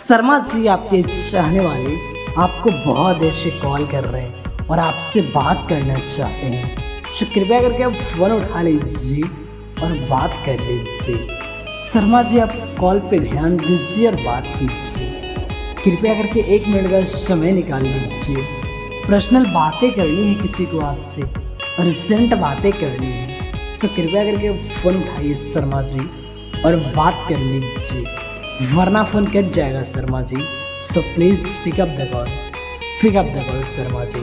शर्मा जी आपके चाहने वाले आपको बहुत देर से कॉल कर रहे हैं और आपसे बात करना चाहते हैं, तो कृपया करके आप फ़ोन उठा लीजिए और बात कर लीजिए। शर्मा जी आप कॉल पे ध्यान दीजिए और बात कीजिए। कृपया करके 1 मिनट का समय निकाल लीजिए। पर्सनल बातें करनी है किसी को आपसे, अर्जेंट बातें करनी है, तो कृपया करके फ़ोन उठाइए शर्मा जी और बात कर लीजिए, वरना फ़ोन कट जाएगा Sharma ji. So please pick up the call Sharma ji.